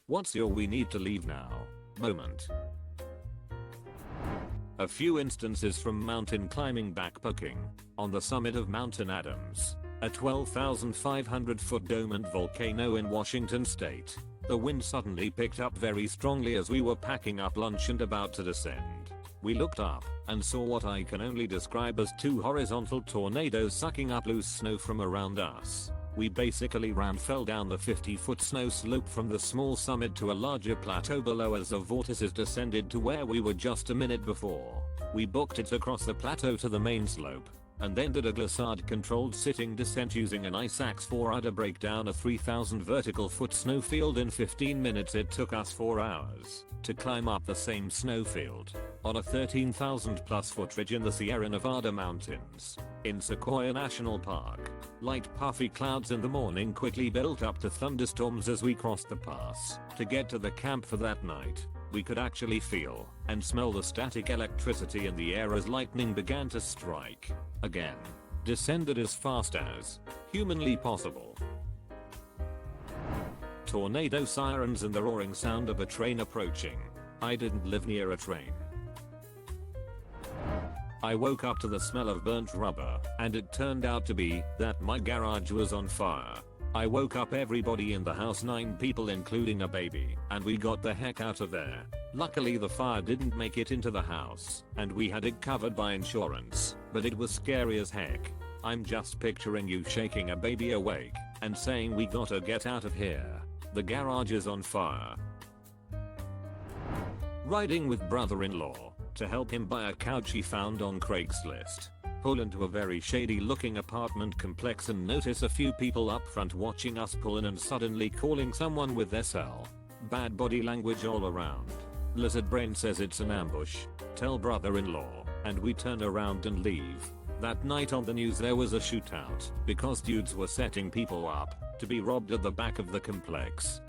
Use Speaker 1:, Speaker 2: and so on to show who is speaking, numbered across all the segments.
Speaker 1: What's your we need to leave now moment? A few instances from mountain climbing backpacking. On the summit of Mountain Adams, a 12,500 foot dormant volcano in Washington state, the wind suddenly picked up very strongly as we were packing up lunch and about to descend. We looked up and saw what I can only describe as two horizontal tornadoes sucking up loose snow from around us. We basically fell down the 50-foot snow slope from the small summit to a larger plateau below as the vortices descended to where we were just a minute before. We booked it across the plateau to the main slope, and then did a glissade-controlled sitting descent using an ice axe 4 to break down a 3,000 vertical foot snowfield in 15 minutes. It took us 4 hours to climb up the same snowfield on a 13,000 plus foot ridge in the Sierra Nevada mountains. In Sequoia National Park, light puffy clouds in the morning quickly built up to thunderstorms as we crossed the pass. To get to the camp for that night, we could actually feel and smell the static electricity in the air as lightning began to strike. Again, descended as fast as humanly possible. Tornado sirens and the roaring sound of a train approaching. I didn't live near a train. I woke up to the smell of burnt rubber, and it turned out to be that my garage was on fire. I woke up everybody in the house, 9 people including a baby, and we got the heck out of there. Luckily the fire didn't make it into the house, and we had it covered by insurance, but it was scary as heck. I'm just picturing you shaking a baby awake and saying we gotta get out of here. The garage is on fire. Riding with brother-in-law to help him buy a couch he found on Craigslist. Pull into a very shady looking apartment complex and notice a few people up front watching us pull in and suddenly calling someone with their cell. Bad body language all around. Lizard brain says it's an ambush. Tell brother-in-law, and we turn around and leave. That night on the news there was a shootout because dudes were setting people up to be robbed at the back of the complex.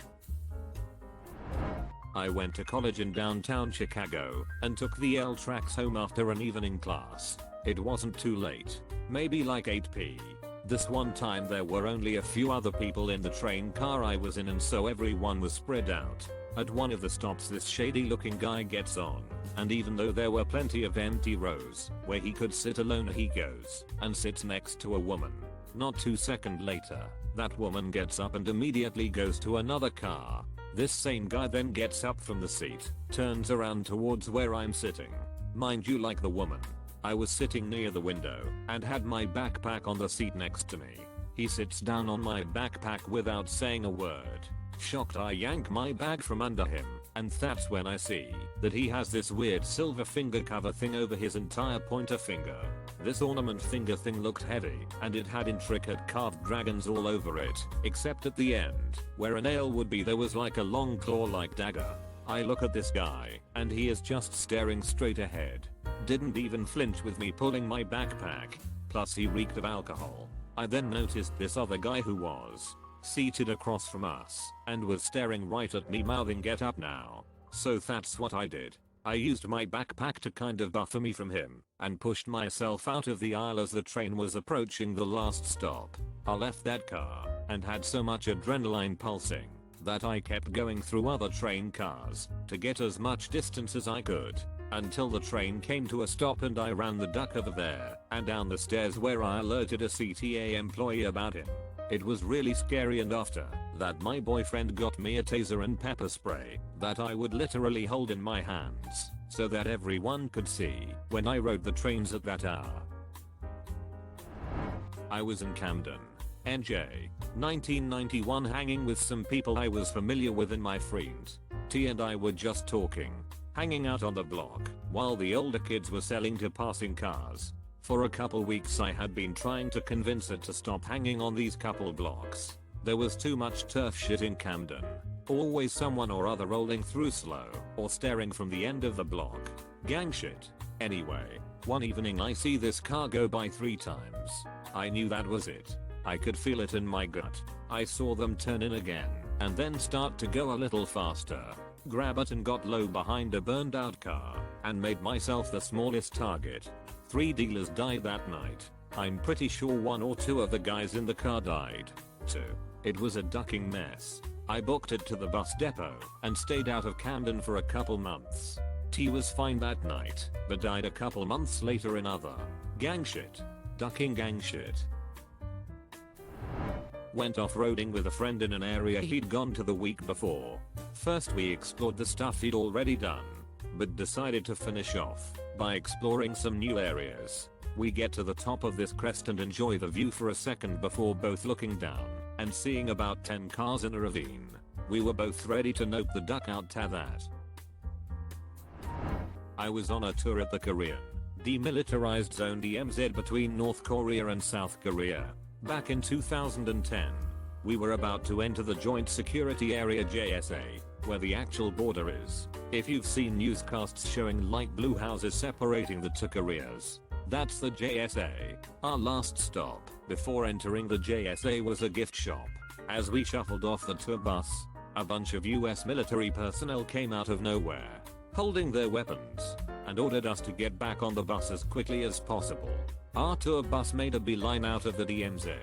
Speaker 1: I went to college in downtown Chicago and took the L tracks home after an evening class. It wasn't too late, maybe like 8 p. This one time there were only a few other people in the train car I was in, and so everyone was spread out. At one of the stops this shady looking guy gets on, and even though there were plenty of empty rows where he could sit alone, he goes and sits next to a woman. Not 2 seconds later, that woman gets up and immediately goes to another car. This same guy then gets up from the seat, turns around towards where I'm sitting. Mind you, like the woman, I was sitting near the window and had my backpack on the seat next to me. He sits down on my backpack without saying a word. Shocked, I yank my bag from under him, and that's when I see that he has this weird silver finger cover thing over his entire pointer finger. This ornament finger thing looked heavy, and it had intricate carved dragons all over it, except at the end, where a nail would be, there was like a long claw-like dagger. I look at this guy, and he is just staring straight ahead. Didn't even flinch with me pulling my backpack, plus he reeked of alcohol. I then noticed this other guy who was seated across from us and was staring right at me mouthing "get up now." So that's what I did. I used my backpack to kind of buffer me from him and pushed myself out of the aisle as the train was approaching the last stop. I left that car and had so much adrenaline pulsing that I kept going through other train cars to get as much distance as I could until the train came to a stop, and I ran the duck over there and down the stairs where I alerted a CTA employee about him. It was really scary, and after that my boyfriend got me a taser and pepper spray that I would literally hold in my hands so that everyone could see when I rode the trains at that hour. I was in Camden, NJ, 1991, hanging with some people I was familiar with, and my friend T and I were just talking, hanging out on the block while the older kids were selling to passing cars. For a couple weeks I had been trying to convince her to stop hanging on these couple blocks. There was too much turf shit in Camden. Always someone or other rolling through slow or staring from the end of the block. Gang shit. Anyway, one evening I see this car go by 3 times. I knew that was it. I could feel it in my gut. I saw them turn in again and then start to go a little faster. Grab it and got low behind a burned out car and made myself the smallest target. 3 dealers died that night. I'm pretty sure 1 or 2 of the guys in the car died too. It was a ducking mess. I booked it to the bus depot and stayed out of Camden for a couple months. T was fine that night, but died a couple months later in other gang shit. Ducking gang shit. Went off-roading with a friend in an area he'd gone to the week before. First we explored the stuff he'd already done, but decided to finish off by exploring some new areas. We get to the top of this crest and enjoy the view for a second before both looking down and seeing about 10 cars in a ravine. We were both ready to note the duck out to that. I was on a tour at the Korean Demilitarized Zone DMZ between North Korea and South Korea. Back in 2010, we were about to enter the Joint Security Area JSA, where the actual border is. If you've seen newscasts showing light blue houses separating the two Koreas, that's the JSA. Our last stop before entering the JSA was a gift shop. As we shuffled off the tour bus, a bunch of US military personnel came out of nowhere, holding their weapons, and ordered us to get back on the bus as quickly as possible. Our tour bus made a beeline out of the DMZ.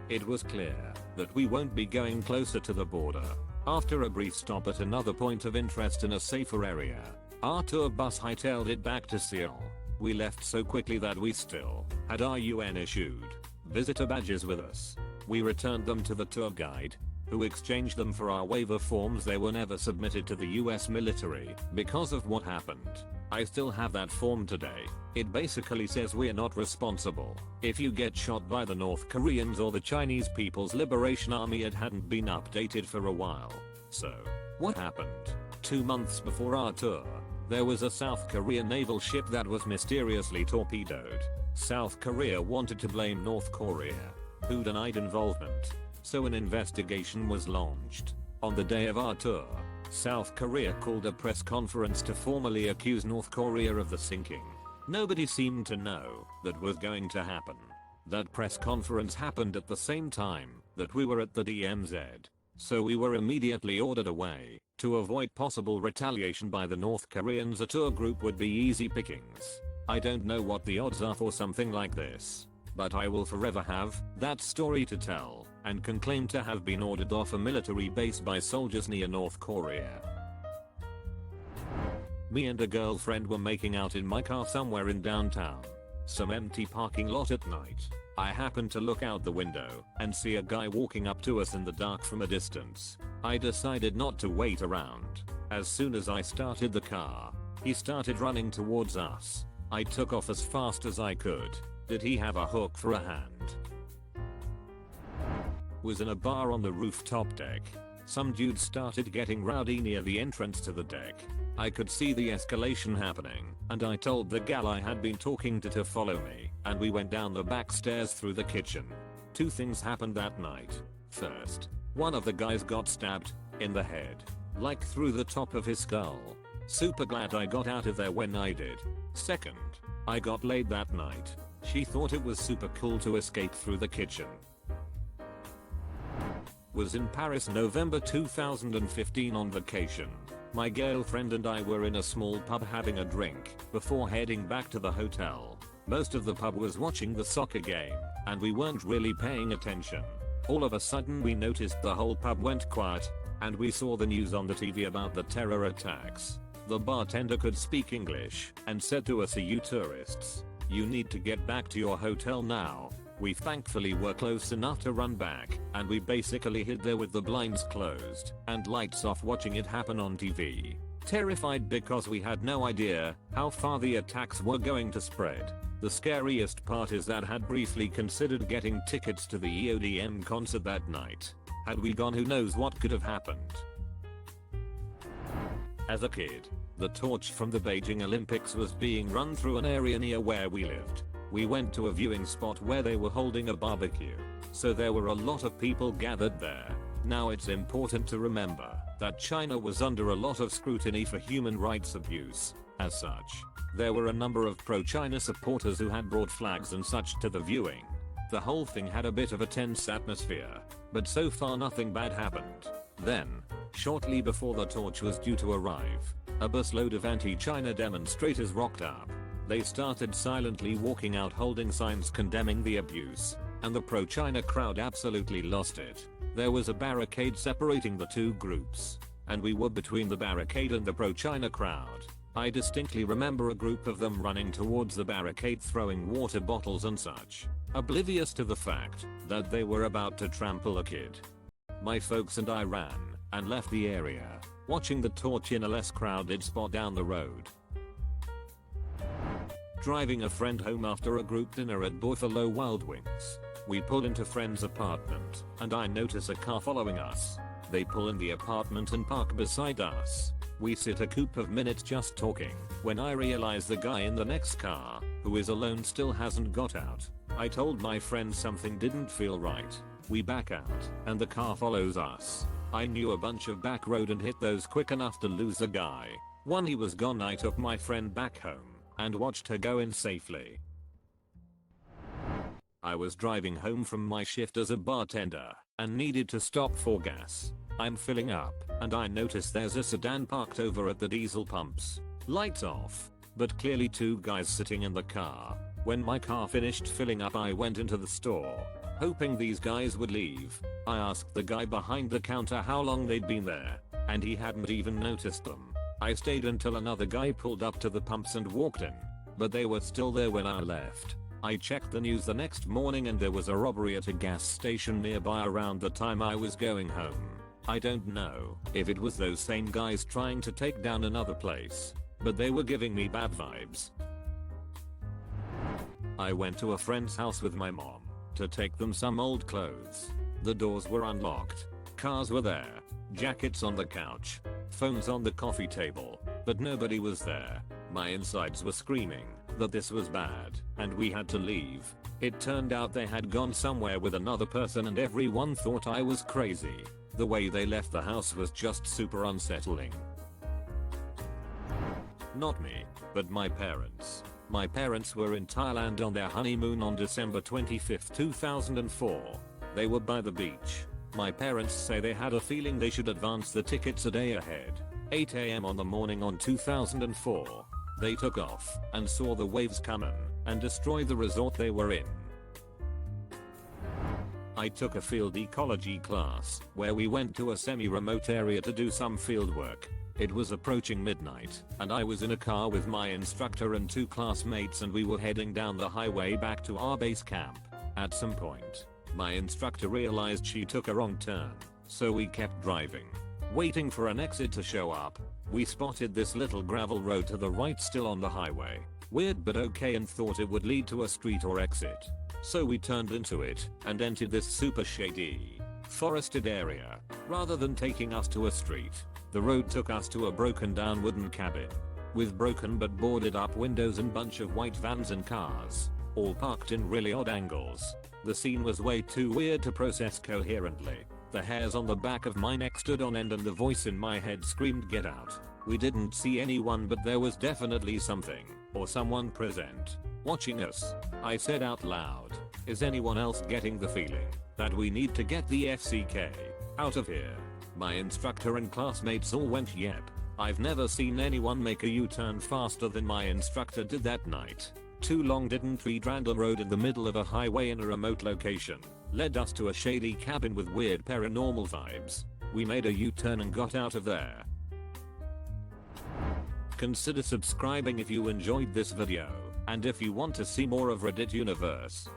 Speaker 1: It was clear that we won't be going closer to the border. After a brief stop at another point of interest in a safer area, our tour bus hightailed it back to Seoul. We left so quickly that we still had our UN-issued visitor badges with us. We returned them to the tour guide, who exchanged them for our waiver forms. They were never submitted to the US military because of what happened. I still have that form today. It basically says we're not responsible if you get shot by the North Koreans or the Chinese People's Liberation Army. It hadn't been updated for a while. So, what happened? 2 months before our tour, there was a South Korean naval ship that was mysteriously torpedoed. South Korea wanted to blame North Korea, who denied involvement, so an investigation was launched. On the day of our tour, South Korea called a press conference to formally accuse North Korea of the sinking. Nobody seemed to know that was going to happen. That press conference happened at the same time that we were at the DMZ, so we were immediately ordered away. To avoid possible retaliation by the North Koreans, a tour group would be easy pickings. I don't know what the odds are for something like this, but I will forever have that story to tell, and can claim to have been ordered off a military base by soldiers near North Korea. Me and a girlfriend were making out in my car somewhere in downtown. Some empty parking lot at night. I happened to look out the window and see a guy walking up to us in the dark from a distance. I decided not to wait around. As soon as I started the car, he started running towards us. I took off as fast as I could. Did he have a hook for a hand? Was in a bar on the rooftop deck. Some dudes started getting rowdy near the entrance to the deck. I could see the escalation happening, and I told the gal I had been talking to follow me, and we went down the back stairs through the kitchen. 2 things happened that night. First, one of the guys got stabbed in the head, like through the top of his skull. Super glad I got out of there when I did. Second, I got laid that night. She thought it was super cool to escape through the kitchen. Was in Paris November 2015 on vacation. My girlfriend and I were in a small pub having a drink before heading back to the hotel. Most of the pub was watching the soccer game, and we weren't really paying attention. All of a sudden we noticed the whole pub went quiet, and we saw the news on the TV about the terror attacks. The bartender could speak English and said to us, "Are you tourists? You need to get back to your hotel now." We thankfully were close enough to run back, and we basically hid there with the blinds closed and lights off watching it happen on TV. Terrified because we had no idea how far the attacks were going to spread. The scariest part is that I had briefly considered getting tickets to the EODM concert that night. Had we gone, who knows what could have happened. As a kid, the torch from the Beijing Olympics was being run through an area near where we lived. We went to a viewing spot where they were holding a barbecue, so there were a lot of people gathered there. Now it's important to remember that China was under a lot of scrutiny for human rights abuse. As such, there were a number of pro-China supporters who had brought flags and such to the viewing. The whole thing had a bit of a tense atmosphere, but so far nothing bad happened. Then, shortly before the torch was due to arrive, a busload of anti-China demonstrators rocked up. They started silently walking out holding signs condemning the abuse, and the pro-China crowd absolutely lost it. There was a barricade separating the two groups, and we were between the barricade and the pro-China crowd. I distinctly remember a group of them running towards the barricade throwing water bottles and such, oblivious to the fact that they were about to trample a kid. My folks and I ran and left the area, watching the torch in a less crowded spot down the road. Driving a friend home after a group dinner at Buffalo Wild Wings. We pull into friend's apartment, and I notice a car following us. They pull in the apartment and park beside us. We sit a couple of minutes just talking, when I realize the guy in the next car, who is alone, still hasn't got out. I told my friend something didn't feel right. We back out, and the car follows us. I knew a bunch of back road and hit those quick enough to lose the guy. When he was gone, I took my friend back home, and watched her go in safely. I was driving home from my shift as a bartender, and needed to stop for gas. I'm filling up, and I notice there's a sedan parked over at the diesel pumps. Lights off, but clearly two guys sitting in the car. When my car finished filling up, I went into the store, hoping these guys would leave. I asked the guy behind the counter how long they'd been there, and he hadn't even noticed them. I stayed until another guy pulled up to the pumps and walked in, but they were still there when I left. I checked the news the next morning and there was a robbery at a gas station nearby around the time I was going home. I don't know if it was those same guys trying to take down another place, but they were giving me bad vibes. I went to a friend's house with my mom to take them some old clothes. The doors were unlocked, cars were there, jackets on the couch, phones on the coffee table, but nobody was there. My insides were screaming that this was bad, and we had to leave. It turned out they had gone somewhere with another person and everyone thought I was crazy. The way they left the house was just super unsettling. Not me, but my parents. My parents were in Thailand on their honeymoon on December 25, 2004. They were by the beach. My parents say they had a feeling they should advance the tickets a day ahead. 8 AM on the morning on 2004. They took off and saw the waves coming and destroy the resort they were in. I took a field ecology class where we went to a semi-remote area to do some field work. It was approaching midnight, and I was in a car with my instructor and two classmates, and we were heading down the highway back to our base camp. At some point, my instructor realized she took a wrong turn, so we kept driving, waiting for an exit to show up. We spotted this little gravel road to the right still on the highway. Weird but okay, and thought it would lead to a street or exit. So we turned into it and entered this super shady, forested area. Rather than taking us to a street, the road took us to a broken down wooden cabin with broken but boarded up windows and bunch of white vans and cars, all parked in really odd angles. The scene was way too weird to process coherently. The hairs on the back of my neck stood on end and the voice in my head screamed, "Get out." We didn't see anyone, but there was definitely something or someone present watching us. I said out loud, "Is anyone else getting the feeling that we need to get the FCK out of here?" My instructor and classmates all went yep. I've never seen anyone make a U-turn faster than my instructor did that night. Too long didn't read. Random road in the middle of a highway in a remote location led us to a shady cabin with weird paranormal vibes. We made a U-turn and got out of there. Consider subscribing if you enjoyed this video, and if you want to see more of Reddit Universe.